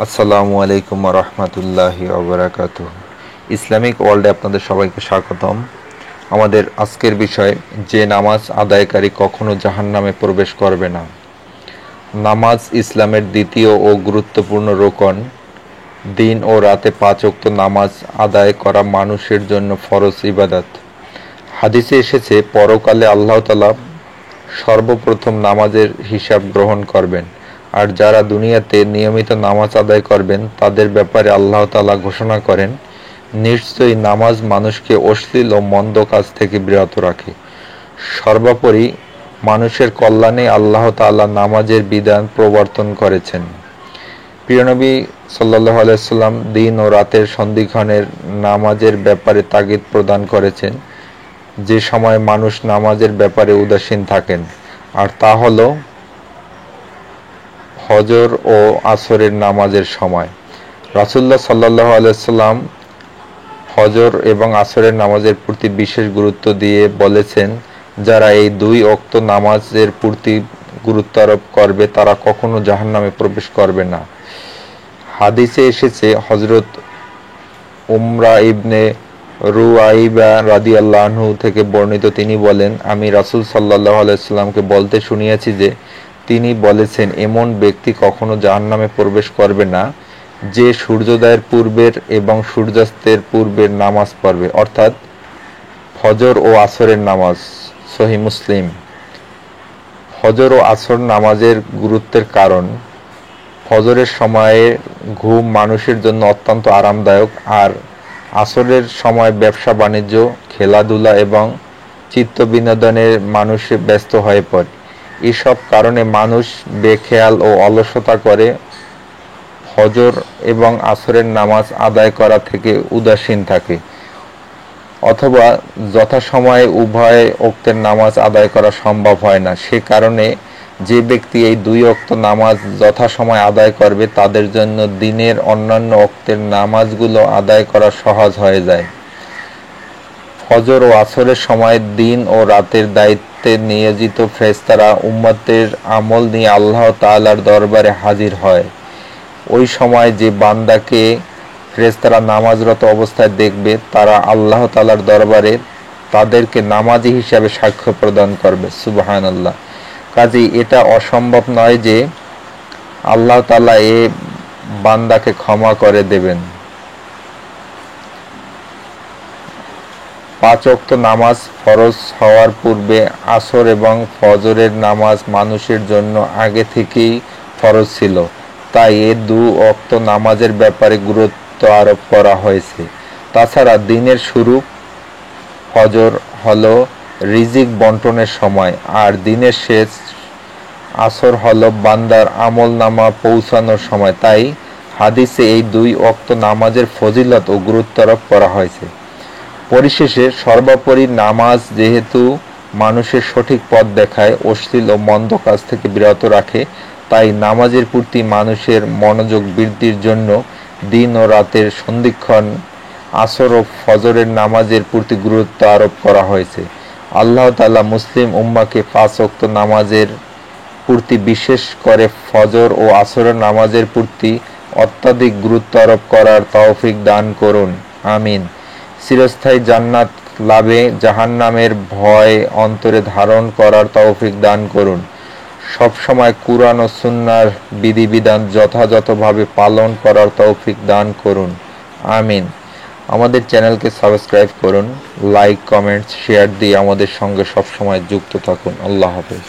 আসসালামু আলাইকুম রহমতুল্লাহি ওবরাকাতুহ। ইসলামিক ওয়ার্ল্ডে আপনাদের সবাইকে স্বাগতম। আমাদের আজকের বিষয়, যে নামাজ আদায়কারী কখনো জাহান্নামে প্রবেশ করবে না। নামাজ ইসলামের দ্বিতীয় ও গুরুত্বপূর্ণ রোকন। দিন ও রাতে 5 ওয়াক্ত নামাজ আদায় করা মানুষের জন্য ফরজ ইবাদত। হাদিসে এসেছে, পরকালে আল্লাহ তাআলা সর্বপ্রথম নামাজের হিসাব গ্রহণ করবেন, আর যারা দুনিয়াতে নিয়মিত নামাজ আদায় করবেন তাদের ব্যাপারে আল্লাহ তাআলা ঘোষণা করেন, নিশ্চয়ই নামাজ মানুষকে অশ্লীল ও মন্দ কাজ থেকে বিরত রাখে। সর্বোপরি মানুষের কল্যাণে আল্লাহ তাআলা নামাজের বিধান প্রবর্তন করেছেন। প্রিয় নবী সাল্লাল্লাহু আলাইহি সাল্লাম দিন ও রাতের সন্ধিক্ষণের নামাজের ব্যাপারে তাগিদ প্রদান করেছেন, যে সময় মানুষ নামাজের ব্যাপারে উদাসীন থাকেন, আর তা হল ফজর ও আসরের নামাজের সময়। রাসূলুল্লাহ সাল্লাল্লাহু আলাইহি সাল্লাম ফজর এবং আসরের নামাজের প্রতি বিশেষ গুরুত্ব দিয়ে বলেছেন, যারা এই 2 ওয়াক্ত নামাজের প্রতি গুরুত্ব আরোপ করবে তারা কখনো জাহান্নামে প্রবেশ করবে না। হাদিসে এসেছে, হযরত উমরা ইবনে রুয়াইবা রাদিয়াল্লাহু আনহু থেকে বর্ণিত, তিনি বলেন, আমি রাসূল সাল্লাল্লাহু আলাইহি সাল্লামকে বলতে শুনিয়াছি যে, তিনি বলেছেন, এমন ব্যক্তি কখনো জাহান্নামে প্রবেশ করবে না যে সূর্যোদয়ের পূর্বের এবং সূর্যাস্তের পূর্বের নামাজ পড়বে, অর্থাৎ ফজর ও আসরের নামাজ। সহিহ মুসলিম। ফজর ও আসর নামাজের গুরুত্বের কারণ, ফজরের সময়ে ঘুম মানুষের জন্য অত্যন্ত আরামদায়ক, আর আসরের সময় ব্যবসা বাণিজ্য, খেলাধুলা এবং চিত্ত বিনোদনে মানুষ ব্যস্ত হয়ে পড়ে। এসব কারণে মানুষ বেখেয়াল ও অলসতা করে ফজর এবং আসরের নামাজ আদায় করা থেকে উদাসীন থাকে, অথবা যথাসময়ে উভয় ওক্তের নামাজ আদায় করা সম্ভব হয় না। সে কারণে যে ব্যক্তি এই 2 ওয়াক্ত নামাজ যথাসময়ে আদায় করবে তাদের জন্য দিনের অন্যান্য ওক্তের নামাজগুলো আদায় করা সহজ হয়ে যায়। ফজর ও আসরের সময় দিন ও রাতের দায়িত্বে নিয়োজিত ফেরেশতারা উম্মতের আমল নিয়ে আল্লাহ তাআলার দরবারে হাজির হয়। ওই সময় যে বান্দাকে ফেরেশতারা নামাজরত অবস্থায় দেখবে, তারা আল্লাহ তাআলার দরবারে তাদেরকে নামাজি হিসাবে সাক্ষ্য প্রদান করবে। সুবহানাল্লাহ। কাজেই এটা অসম্ভব নয় যে আল্লাহ তাআলা এ বান্দাকে ক্ষমা করে দেবেন। 5 ওয়াক্ত নামাজ ফরজ হওয়ার পূর্বে আসর এবং ফজরের নামাজ মানুষের জন্য আগে থেকেই ফরজ ছিল, তাই এ 2 ওয়াক্ত নামাজের ব্যাপারে গুরুত্ব আরোপ করা হয়েছে। তাছাড়া দিনের শুরু ফজর হলো রিজিক বন্টনের সময়, আর দিনের শেষ আসর হলো বান্দার আমলনামা পৌঁছানোর সময়। তাই হাদিসে এই 2 ওয়াক্ত নামাজের ফজিলত ও গুরুত্ব আরোপ করা হয়েছে। পরিশেষে সর্বোপরি নামাজ যেহেতু মানুষের সঠিক পথ দেখায়, অশ্লীল ও মন্দ কাজ থেকে বিরত রাখে, তাই নামাজের প্রতি মানুষের মনোযোগ বৃদ্ধির জন্য দিন ও রাতের সন্ধিক্ষণ আসর ও ফজরের নামাজের প্রতি গুরুত্ব আরোপ করা হয়েছে। আল্লাহ তাআলা মুসলিম উম্মাহকে 5 ওয়াক্ত নামাজের প্রতি, বিশেষ করে ফজর ও আসরের নামাজের প্রতি অত্যাধিক গুরুত্ব আরোপ করার তৌফিক দান করুন। আমিন। চিরস্থায়ী জান্নাত লাভে জাহান্নামের ভয় অন্তরে ধারণ করার তৌফিক দান করুন। সবসময় কুরআন ও সুন্নাহর বিধিবিধান যথাযথভাবে পালন করার তৌফিক দান করুন। আমিন। আমাদের চ্যানেলকে সাবস্ক্রাইব করুন, লাইক, কমেন্টস, শেয়ার দিয়ে আমাদের সঙ্গে সবসময় যুক্ত থাকুন। আল্লাহ হাফেজ।